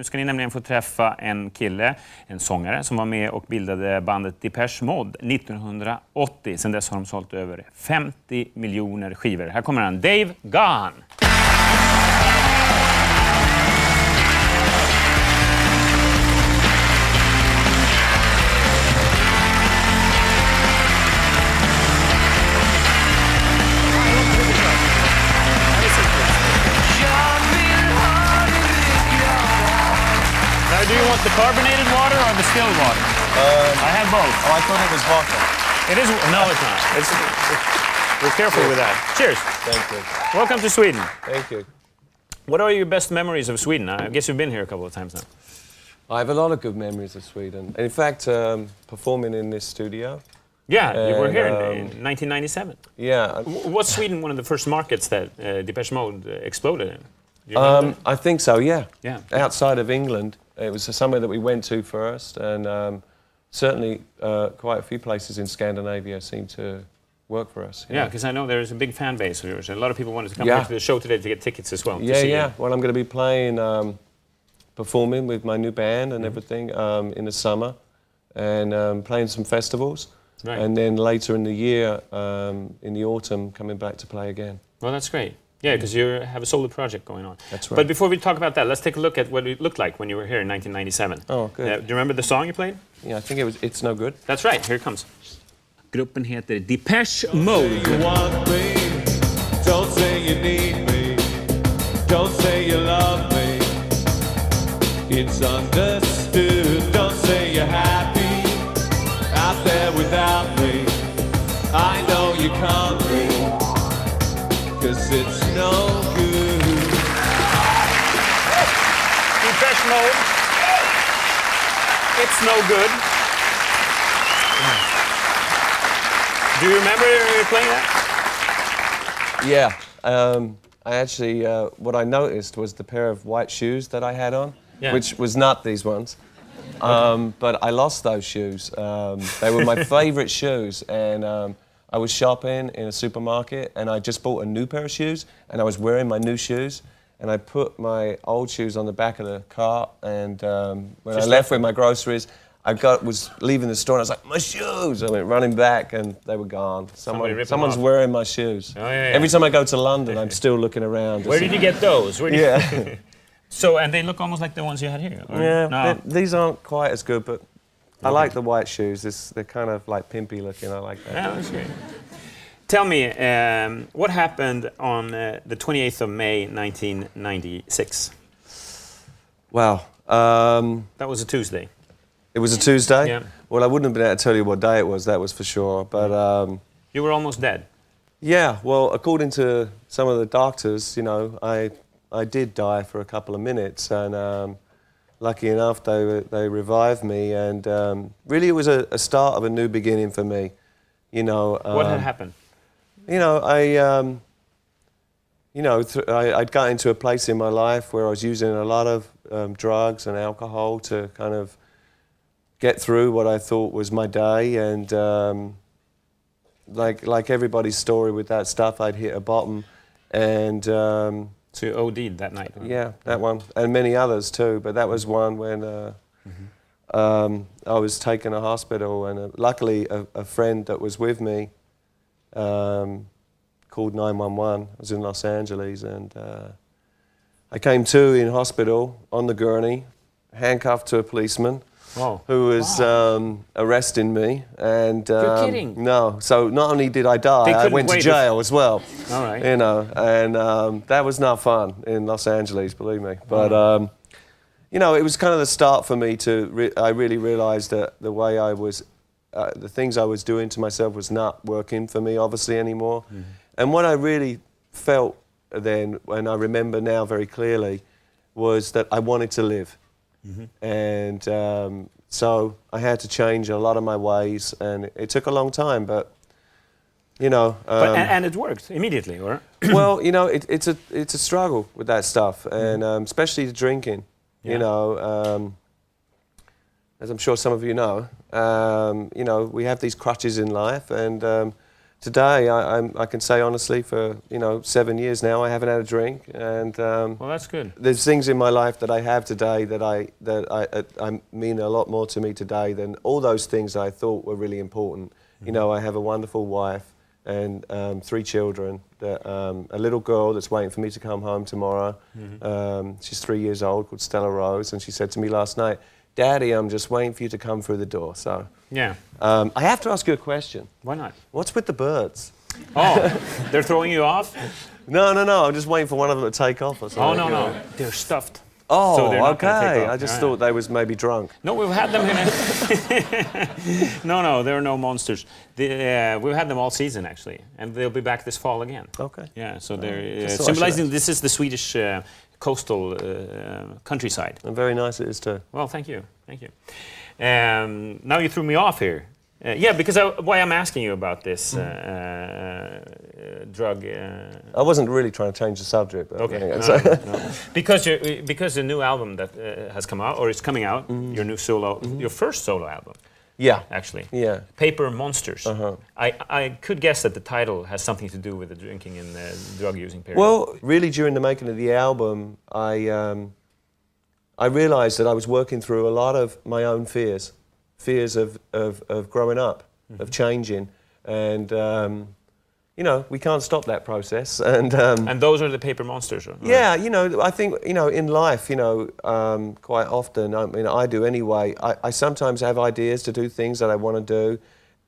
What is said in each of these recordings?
Nu ska ni nämligen få träffa en kille, en sångare, som var med och bildade bandet Depeche Mode 1980. Sedan dess har de sålt över 50 miljoner skivor. Här kommer han, Dave Gahan. Do you want the carbonated water or the still water? I have both. Oh, I thought it was vodka. It is. No, it's not. We're careful with that. Cheers. Thank you. Welcome to Sweden. Thank you. What are your best memories of Sweden? I guess you've been here a couple of times now. I have a lot of good memories of Sweden. In fact, performing in this studio. Yeah, you were here in 1997. Yeah. Was Sweden one of the first markets that Depeche Mode exploded in? Do you remember I think so, yeah. Yeah. Outside of England, it was somewhere that we went to first, and certainly quite a few places in Scandinavia seemed to work for us. Yeah, because I know there's a big fan base of yours. A lot of people wanted to come here to the show today to get tickets as well. Yeah. Well, I'm going to be playing, performing with my new band and everything in the summer, and playing some festivals. Right. And then later in the year, in the autumn, coming back to play again. Well, that's great. Yeah, because you have a solo project going on. That's right. But before we talk about that, let's take a look at what it looked like when you were here in 1997. Oh, good. Do you remember the song you played? Yeah, I think it was It's No Good. That's right, here it comes. Gruppen heter Depeche Mode. Don't say you want me, don't say you need me, don't say you love me. It's understood, don't say you're happy out there without me. I know you can't be, 'cause it's no good. Depeche Mode. It's no good. Do you remember playing that? Yeah. I actually, what I noticed was the pair of white shoes that I had on, which was not these ones. But I lost those shoes. They were my favorite shoes, and I was shopping in a supermarket, and I just bought a new pair of shoes, and I was wearing my new shoes, and I put my old shoes on the back of the car, and when I left with my groceries, was leaving the store, and I was like, my shoes! I went running back, and they were gone. Someone's wearing my shoes. Oh, yeah. Every time I go to London, I'm still looking around. Where did you get those? Yeah. So, and they look almost like the ones you had here? Or? Yeah, No. these aren't quite as good, but I like the white shoes. They're kind of like pimpy looking. I like that. Yeah, that's great. Tell me, what happened on the 28th of May, 1996? Wow. That was a Tuesday. It was a Tuesday? Yeah. Well, I wouldn't have been able to tell you what day it was, that was for sure. But You were almost dead. yeah, well, according to some of the doctors, you know, I did die for a couple of minutes, and lucky enough, they revived me, and really it was a start of a new beginning for me. You know. What had happened? You know, I'd got into a place in my life where I was using a lot of drugs and alcohol to kind of get through what I thought was my day, and like everybody's story with that stuff, I'd hit a bottom, and So you OD'd that night? Huh? yeah, that one, and many others too, but that was one when I was taken to hospital, and luckily a friend that was with me called 911. I was in Los Angeles, and I came to in hospital on the gurney, handcuffed to a policeman. Wow. Who was arresting me, and You're kidding? No. So not only did I die, I went to jail as well. All right. You know, and that was not fun in Los Angeles, believe me. But you know, it was kind of the start for me to. I really realised that the way I was, the things I was doing to myself was not working for me, obviously anymore. And what I really felt then, and I remember now very clearly, was that I wanted to live. And so I had to change a lot of my ways, and it took a long time, but you know. And it worked immediately, or? Well, you know, it's a struggle with that stuff, and especially the drinking. Yeah. You know, as I'm sure some of you know, we have these crutches in life, and today, I can say honestly, for 7 years now, I haven't had a drink, and Well, that's good. there's things in my life that I have today that I mean a lot more to me today than all those things that I thought were really important. I have a wonderful wife and 3 children. A little girl that's waiting for me to come home tomorrow. She's 3 years old, called Stella Rose, and she said to me last night, "Daddy, I'm just waiting for you to come through the door." So Yeah. I have to ask you a question. Why not? What's with the birds? Oh, they're throwing you off? No. I'm just waiting for one of them to take off or something. Oh, no. They're stuffed. Oh, So they're not gonna okay. take off. I just Right. thought they was maybe drunk. No, we've had them No, there are no monsters. We've had them all season, actually. And they'll be back this fall again. Okay. Yeah, so they're Just so I symbolizing should this is the Swedish coastal countryside. And very nice it is too. Well, thank you. Now you threw me off here. Yeah, because why I'm asking you about this drug. I wasn't really trying to change the subject. But Okay. yeah, No. Because the new album that has come out, or is coming out, your new solo, your first solo album, yeah. actually. Yeah. Paper Monsters. Uh-huh. I could guess that the title has something to do with the drinking and drug using period. Well, really, during the making of the album, I realised that I was working through a lot of my own fears of growing up, of changing, and we can't stop that process. And those are the Paper Monsters. Right? yeah, I think in life, quite often, I mean, I do anyway. I sometimes have ideas to do things that I want to do,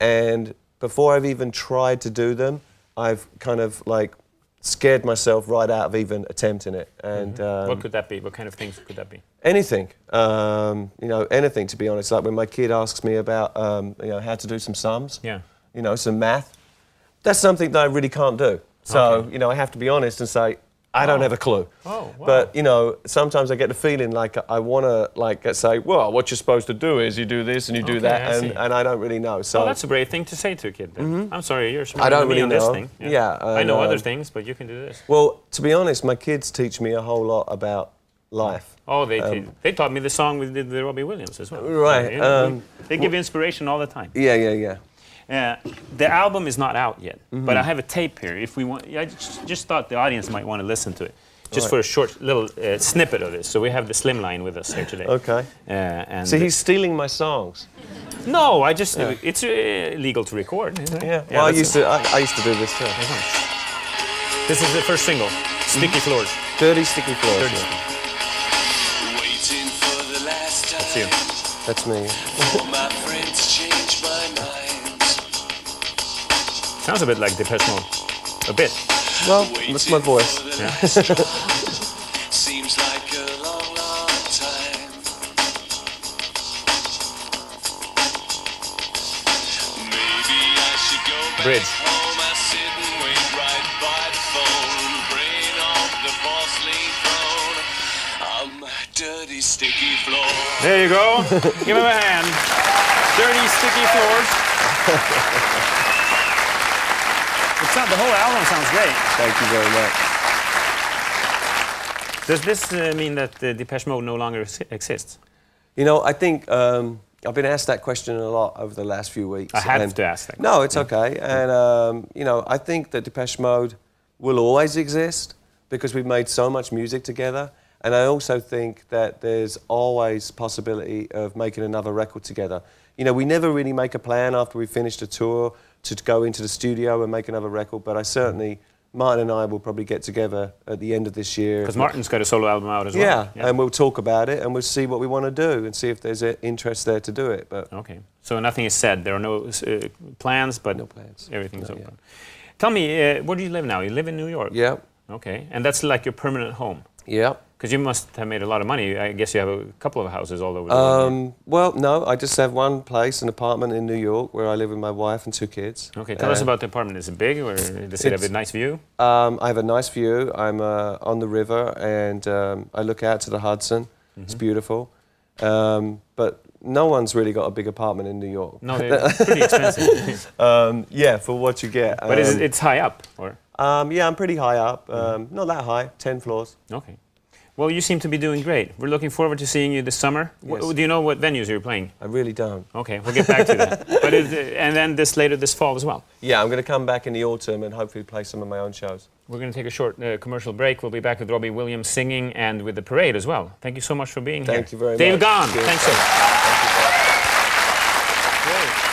and before I've even tried to do them, I've kind of like scared myself right out of even attempting it. And What could that be? What kind of things could that be? anything, anything, to be honest. Like when my kid asks me about, how to do some sums, Yeah. some math, that's something that I really can't do. So, Okay. I have to be honest and say, I don't have a clue. Oh, wow. But, sometimes I get the feeling like I want to, say, well, what you're supposed to do is you do this and you do Okay, that, I see. and I don't really know. So Well, that's a brave thing to say to a kid. Then. I'm sorry, you're smarter I don't than me really on this know. thing. Yeah, I know and, other things, but you can do this. Well, to be honest, my kids teach me a whole lot about life. Oh, they taught me the song we did with Robbie Williams as well. Right, They give inspiration all the time. Yeah. The album is not out yet, but I have a tape here. If we want, I just thought the audience might want to listen to it, just for a short little snippet of this. So we have the Slimline with us here today. Okay. And So he's stealing my songs. no, it's legal to record. Isn't it? Yeah. Well, I that's- used to do this too. This is the first single, Sticky Floors. Dirty Sticky Floors. Dirty yeah. Waiting for the last time. That's you. That's me. For my friends change my mind. Sounds a bit like Depeche Mode. A bit. Well, that's my voice. Yeah. Seems like a long, long time. Maybe I should go back Bridge. home. I sit and wait right by the phone. Brain off the porcelain throne. On my dirty, sticky floor. There you go. Give him a hand. Dirty Sticky Floors. The whole album sounds great. Thank you very much. Does this mean that Depeche Mode no longer exists? I think I've been asked that question a lot over the last few weeks. I had to ask that. No, it's okay. And, I think that Depeche Mode will always exist because we've made so much music together. And I also think that there's always possibility of making another record together. We never really make a plan after we've finished a tour to go into the studio and make another record, but I certainly, Martin and I will probably get together at the end of this year. Because Martin's got a solo album out as well. Yeah, and we'll talk about it and we'll see what we want to do and see if there's an interest there to do it. But Okay, so nothing is said. There are no plans, but No plans. everything's Not open. Tell me, where do you live now? You live in New York? yeah, Okay, and that's like your permanent home? yeah. Because you must have made a lot of money. I guess you have a couple of houses all over the world. Well, no, I just have one place, an apartment in New York where I live with my wife and 2 kids. Okay, tell us about the apartment. Is it big, or does it have a nice view? I have a nice view. I'm on the river and I look out to the Hudson. It's beautiful. But no one's really got a big apartment in New York. No, they're pretty expensive. Yeah, for what you get. But it's high up, or? Yeah, I'm pretty high up. Not that high, 10 floors. Okay. Well, you seem to be doing great. We're looking forward to seeing you this summer. Yes. Do you know what venues you're playing? I really don't. Okay, we'll get back to that. But and then later this fall as well. Yeah, I'm going to come back in the autumn and hopefully play some of my own shows. We're going to take a short commercial break. We'll be back with Robbie Williams singing and with the parade as well. Thank you so much for being here. Thank you very much. Dave Gahan, Cheers. thanks so much. Thank you. Great.